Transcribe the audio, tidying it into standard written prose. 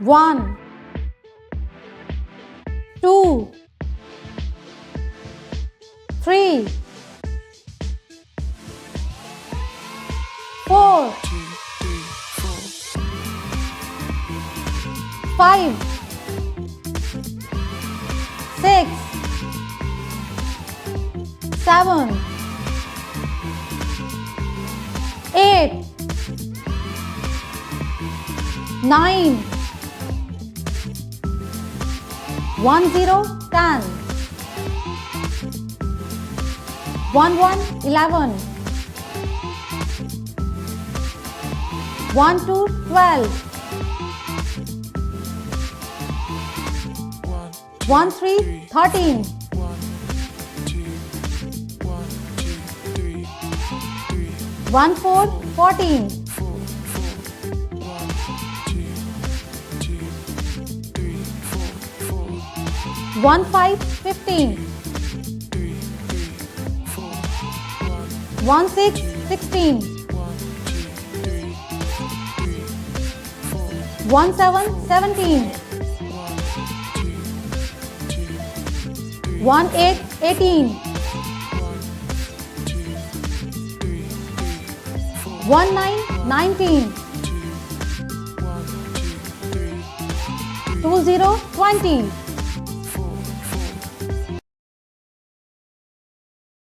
1 2 3 4 5 6 7 8 9 1 0 10 1 1 11 1 2 12 1 3 13 1 4 14 1 5 15 1 6 16 1 7 17 1 8 18 1 9 19 2 0 20